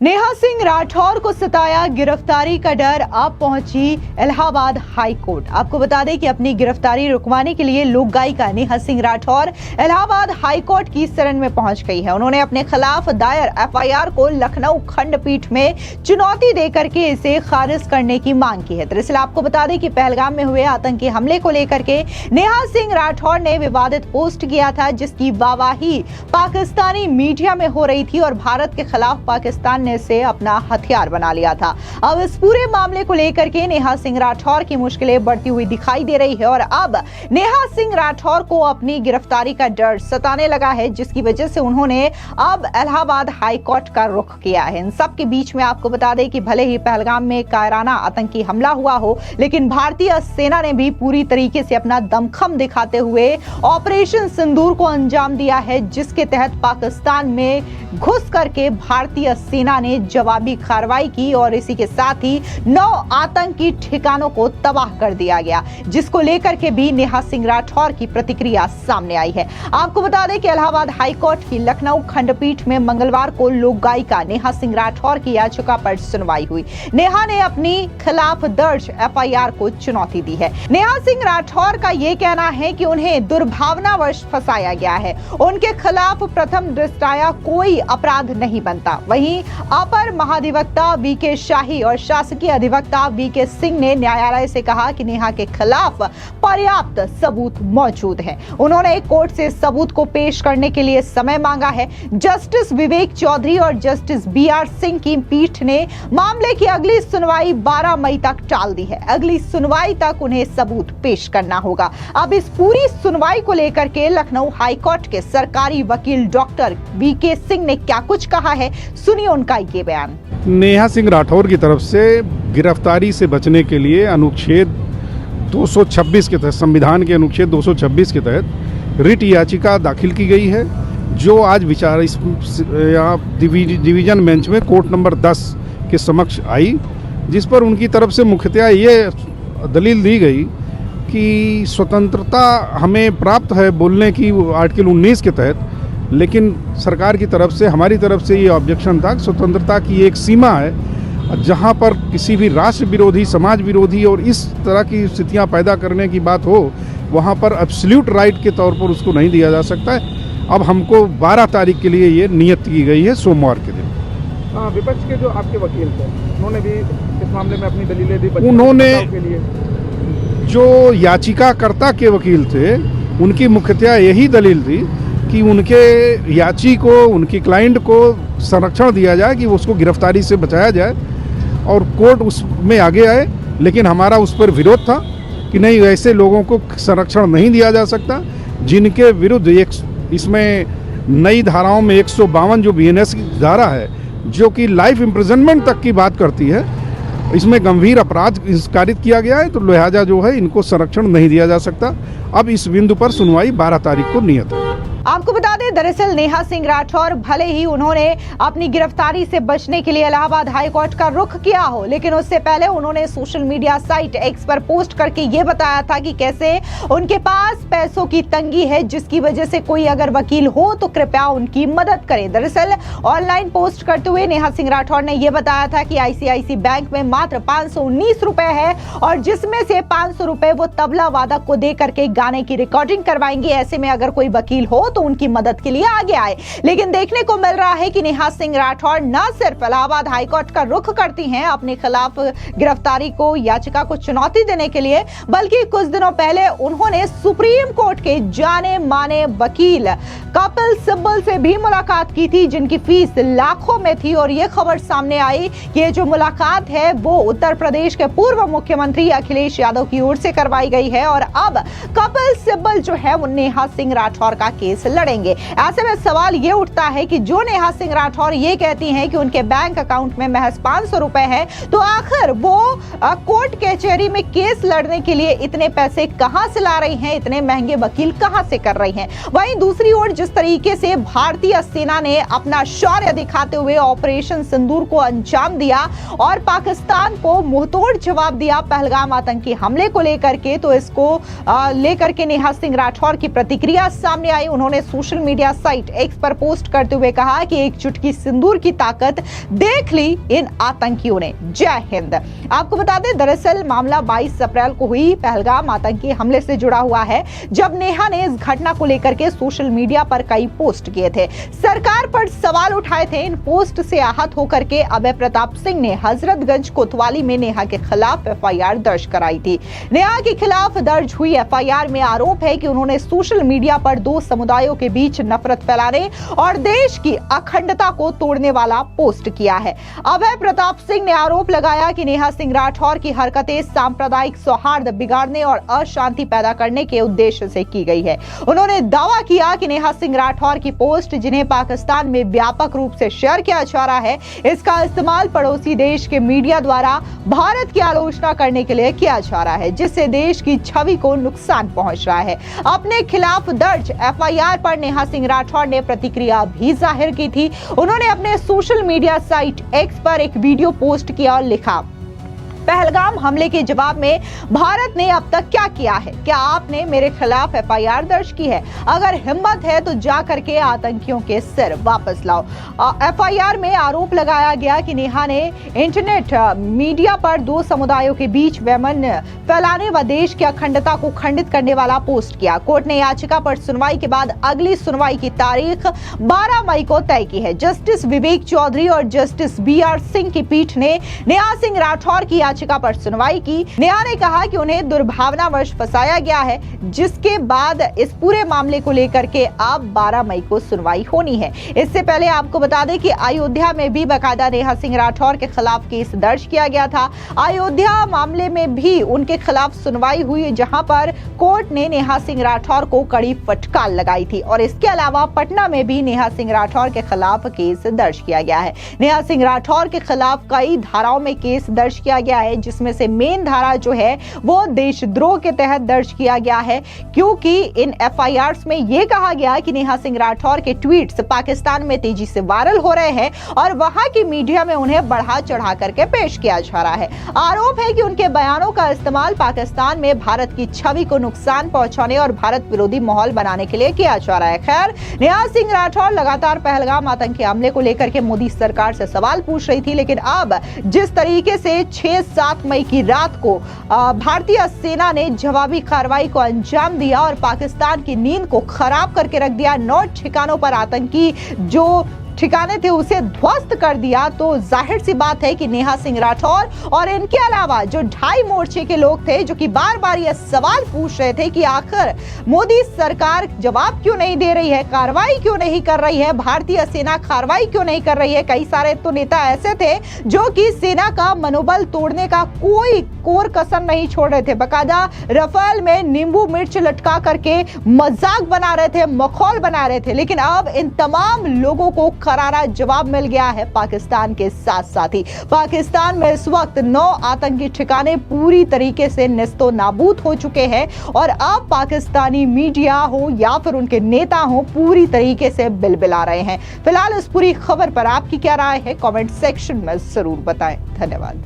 नेहा सिंह राठौर को सताया गिरफ्तारी का डर, अब पहुंची इलाहाबाद हाई कोर्ट। आपको बता दें कि अपनी गिरफ्तारी रुकवाने के लिए लोक गायिका नेहा सिंह राठौर इलाहाबाद हाई कोर्ट की शरण में पहुंच गई है। उन्होंने अपने खिलाफ दायर एफआईआर को लखनऊ खंडपीठ में चुनौती देकर के इसे खारिज करने की मांग की है। दरअसल आपको बता दें कि पहलगाम में हुए आतंकी हमले को लेकर के नेहा सिंह राठौर ने विवादित पोस्ट किया था, जिसकी वाहवाही पाकिस्तानी मीडिया में हो रही थी और भारत के खिलाफ पाकिस्तान ने इसे अपना हथियार बना लिया था। अब इस पूरे मामले को लेकर के नेहा सिंह राठौर की मुश्किलें बढ़ती हुई दिखाई दे रही है और अब नेहा सिंह राठौर को अपनी गिरफ्तारी का डर सताने लगा है, जिसकी वजह से उन्होंने अब इलाहाबाद हाई कोर्ट का रुख किया है। इन सब के बीच में आपको बता दें कि भले ही पहलगाम में कायराना आतंकी हमला हुआ हो, लेकिन भारतीय सेना ने भी पूरी तरीके से अपना दमखम दिखाते हुए ऑपरेशन सिंदूर को अंजाम दिया है, जिसके तहत पाकिस्तान में घुस करके भारतीय सेना ने जवाबी कार्रवाई की और इसी के साथ ही 9 आतंकी ठिकानों को तबाह कर दिया गया, जिसको लेकर के भी नेहा सिंह राठौर की प्रतिक्रिया सामने आई है। आपको बता दें कि इलाहाबाद हाई कोर्ट की लखनऊ खंडपीठ में मंगलवार को लोक गायिका नेहा सिंह राठौर की याचिका पर सुनवाई हुई। नेहा ने अपनी खिलाफ दर्ज एफआईआर को चुनौती दी है। नेहा सिंह राठौर का यह कहना है कि उन्हें दुर्भावनावश फंसाया गया है। उनके खिलाफ प्रथम दृष्टया कोई अपराध नहीं बनता। वहीं अपर महाधिवक्ता वीके शाही और शासकीय अधिवक्ता वीके सिंह ने न्यायालय से कहा कि नेहा के खिलाफ पर्याप्त सबूत मौजूद है। उन्होंने कोर्ट से सबूत को पेश करने के लिए समय मांगा है। जस्टिस विवेक चौधरी और जस्टिस बीआर सिंह की पीठ ने मामले की अगली सुनवाई 12 मई तक टाल दी है। अगली सुनवाई तक उन्हें सबूत पेश करना होगा। अब इस पूरी सुनवाई को लेकर के लखनऊ हाई कोर्ट के सरकारी वकील डॉक्टर वीके सिंह ने क्या कुछ कहा है, सुनिए उनका ये बयान। नेहा सिंह राठौर की तरफ से गिरफ्तारी से बचने के लिए अनुच्छेद 226 के तहत, संविधान के अनुच्छेद 226 के तहत रिट याचिका दाखिल की गई है, जो आज विचार डिवीजन बेंच में कोर्ट नंबर 10 के समक्ष आई, जिस पर उनकी तरफ से मुख्यतः ये दलील दी गई कि स्वतंत्रता हमें प्राप्त है बोलने की आर्टिकल 19 के तहत, लेकिन सरकार की तरफ से, हमारी तरफ से ये ऑब्जेक्शन था कि स्वतंत्रता की एक सीमा है, जहाँ पर किसी भी राष्ट्र विरोधी, समाज विरोधी और इस तरह की स्थितियाँ पैदा करने की बात हो, वहाँ पर एब्सोल्यूट राइट के तौर पर उसको नहीं दिया जा सकता है। अब हमको 12 तारीख के लिए ये नियत की गई है, सोमवार के दिन। विपक्ष के जो आपके वकील थे, उन्होंने भी इस मामले में अपनी दलीलें दी। उन्होंने जो याचिकाकर्ता के वकील थे, उनकी मुख्यतः यही दलील थी कि उनके याची को, उनकी क्लाइंट को संरक्षण दिया जाए, कि उसको गिरफ्तारी से बचाया जाए और कोर्ट उसमें आगे आए। लेकिन हमारा उस पर विरोध था कि नहीं, ऐसे लोगों को संरक्षण नहीं दिया जा सकता जिनके विरुद्ध इसमें नई धाराओं में 152 जो बीएनएस की धारा है, जो कि लाइफ इम्प्रिजनमेंट तक की बात करती है, इसमें गंभीर अपराध कारित किया गया है, तो लिहाजा जो है इनको संरक्षण नहीं दिया जा सकता। अब इस बिंदु पर सुनवाई 12 तारीख को नियत है। आपको बता दें, दरअसल नेहा सिंह राठौर भले ही उन्होंने अपनी गिरफ्तारी से बचने के लिए इलाहाबाद हाई कोर्ट का रुख किया हो, लेकिन उससे पहले उन्होंने सोशल मीडिया साइट एक्स पर पोस्ट करके ये बताया था कि कैसे उनके पास पैसों की तंगी है, जिसकी वजह से कोई अगर वकील हो तो कृपया उनकी मदद करें। दरअसल ऑनलाइन पोस्ट करते हुए नेहा सिंह राठौर ने यह बताया था कि आईसीआईसी बैंक में मात्र 519 रुपए है और जिसमें से 500 रुपए वो तबला वादक को दे करके गाने की रिकॉर्डिंग करवाएंगे। ऐसे में अगर कोई वकील हो तो उनकी मदद के लिए आगे आए। लेकिन देखने को मिल रहा है कि नेहा सिंह राठौर न सिर्फ इलाहाबाद हाई कोर्ट का रुख करती हैं अपने खिलाफ गिरफ्तारी को, याचिका को चुनौती देने के लिए, बल्कि कुछ दिनों पहले उन्होंने सुप्रीम कोर्ट के जाने माने वकील कपिल सिब्बल से भी मुलाकात की थी, जिनकी फीस लाखों में थी। और यह खबर सामने आई कि ये जो मुलाकात है वो उत्तर प्रदेश के पूर्व मुख्यमंत्री अखिलेश यादव की ओर से करवाई गई है और अब कपिल सिब्बल जो है वो नेहा सिंह राठौर का केस लड़ेंगे। ऐसे में सवाल ये उठता है कि जो नेहा सिंह राठौर ये कहती हैं कि उनके बैंक अकाउंट में महज 500 रुपए है, तो आखिर वो कोर्ट कचहरी में केस लड़ने के लिए इतने पैसे कहां से ला रही हैं, इतने महंगे वकील कहां से कर रही हैं। वहीं दूसरी ओर जिस तरीके से भारतीय सेना ने अपना शौर्य दिखाते हुए ऑपरेशन सिंदूर को अंजाम दिया और पाकिस्तान को मुंहतोड़ जवाब दिया पहलगाम आतंकी हमले को लेकर के, तो इसको लेकर के नेहा सिंह राठौर की प्रतिक्रिया सामने आई। उन्होंने उन्होंने सोशल मीडिया साइट एक्स पर पोस्ट करते हुए कहा कि एक चुटकी सिंदूर की ताकत देख ली इन आतंकियों ने। जय हिंद। आपको बता दें, दरअसल मामला 22 अप्रैल को हुई पहलगाम आतंकी हमले से जुड़ा हुआ है, जब नेहा ने इस घटना को लेकर के सोशल मीडिया पर कई पोस्ट किए थे, सरकार पर सवाल उठाए थे। इन पोस्ट से आहत होकर के अभय प्रताप सिंह ने हजरतगंज कोतवाली में नेहा के खिलाफ एफआईआर दर्ज कराई थी। नेहा के खिलाफ दर्ज हुई एफआईआर में आरोप है कि उन्होंने सोशल मीडिया पर दो समुदायों के बीच नफरत फैलाने और देश की अखंडता को तोड़ने वाला पोस्ट किया है। अभय प्रताप सिंह ने आरोप लगाया कि नेहा सिंह राठौर की हरकतें सांप्रदायिक सौहार्द बिगाड़ने और अशांति पैदा करने के उद्देश्य से की गई है। उन्होंने दावा किया कि नेहा सिंह राठौर की पोस्ट, जिन्हें पाकिस्तान में व्यापक रूप से शेयर किया जा रहा है, इसका इस्तेमाल पड़ोसी देश के मीडिया द्वारा भारत की आलोचना करने के लिए किया जा रहा है, जिससे देश की छवि को नुकसान पहुंच रहा है। अपने खिलाफ दर्ज एफआईआर पर नेहा सिंह राठौर ने प्रतिक्रिया भी जाहिर की थी। उन्होंने अपने सोशल मीडिया साइट एक्स पर एक वीडियो पोस्ट किया और लिखा, पहलगाम हमले के जवाब में भारत ने अब तक क्या किया है? क्या आपने मेरे खिलाफ एफआईआर दर्ज की है? अगर हिम्मत है तो जा करके आतंकियों के सिर वापस लाओ। एफआईआर में आरोप लगाया गया कि नेहा ने इंटरनेट मीडिया पर दो समुदायों के बीच वैमनस्य फैलाने व देश की अखंडता को खंडित करने वाला पोस्ट किया। कोर्ट ने याचिका पर सुनवाई के बाद अगली सुनवाई की तारीख 12 मई को तय की है। जस्टिस विवेक चौधरी और जस्टिस BR सिंह की पीठ ने नेहा सिंह राठौर की याचिका पर सुनवाई की। नेहा ने कहा कि उन्हें दुर्भावनावश फंसाया गया है, जिसके बाद इस पूरे मामले को लेकर के अब 12 मई को सुनवाई होनी है। इससे पहले आपको बता दें कि अयोध्या में भी बाकायदा नेहा सिंह राठौर के खिलाफ केस दर्ज किया गया था। अयोध्या मामले में भी उनके खिलाफ सुनवाई हुई, जहां पर कोर्ट ने नेहा सिंह राठौर को कड़ी फटकार लगाई थी। और इसके अलावा पटना में भी नेहा सिंह राठौर के खिलाफ केस दर्ज किया गया है। नेहा सिंह राठौर के खिलाफ कई धाराओं में केस दर्ज किया गया है, जिसमें से मेन धारा जो है वो देशद्रोह के तहत दर्ज किया गया है, क्योंकि इन एफआईआर्स में यह कहा गया कि नेहा सिंह राठौर के ट्वीट्स पाकिस्तान में तेजी से वायरल हो रहे हैं और वहां की मीडिया में उन्हें बढ़ा चढ़ा करके पेश किया जा रहा है। आरोप है कि उनके बयानों का इस्तेमाल पाकिस्तान में भारत की छवि को नुकसान पहुंचाने और भारत विरोधी माहौल बनाने के लिए किया जा रहा है। खैर, नेहा सिंह राठौर लगातार पहलगाम आतंकी हमले को लेकर के मोदी सरकार से सवाल पूछ रही थी, लेकिन अब जिस तरीके से 6-7 मई की रात को भारतीय सेना ने जवाबी कार्रवाई को अंजाम दिया और पाकिस्तान की नींद को खराब करके रख दिया, 9 ठिकानों पर आतंकी जो ठिकाने थे उसे ध्वस्त कर दिया, तो जाहिर सी बात है कि नेहा सिंह राठौर और इनके अलावा जो 2.5 मोर्चे के लोग थे, जो कि बार बार यह सवाल पूछ रहे थे कि आखिर मोदी सरकार जवाब क्यों नहीं दे रही है, कार्रवाई क्यों नहीं कर रही है, भारतीय सेना कार्रवाई क्यों नहीं कर रही है। कई सारे तो नेता ऐसे थे जो कि सेना का मनोबल तोड़ने का कोई कोर कसर नहीं छोड़ रहे थे, बाकायदा रफेल में नींबू मिर्च लटका करके मजाक बना रहे थे, मखौल बना रहे थे। लेकिन अब इन तमाम लोगों को करारा जवाब मिल गया है पाकिस्तान के साथ साथ ही। पाकिस्तान में इस वक्त 9 आतंकी ठिकाने पूरी तरीके से नेस्तो नाबूद हो चुके हैं और अब पाकिस्तानी मीडिया हो या फिर उनके नेता हो पूरी तरीके से बिलबिला रहे हैं। फिलहाल इस पूरी खबर पर आपकी क्या राय है, कमेंट सेक्शन में जरूर बताएं। धन्यवाद।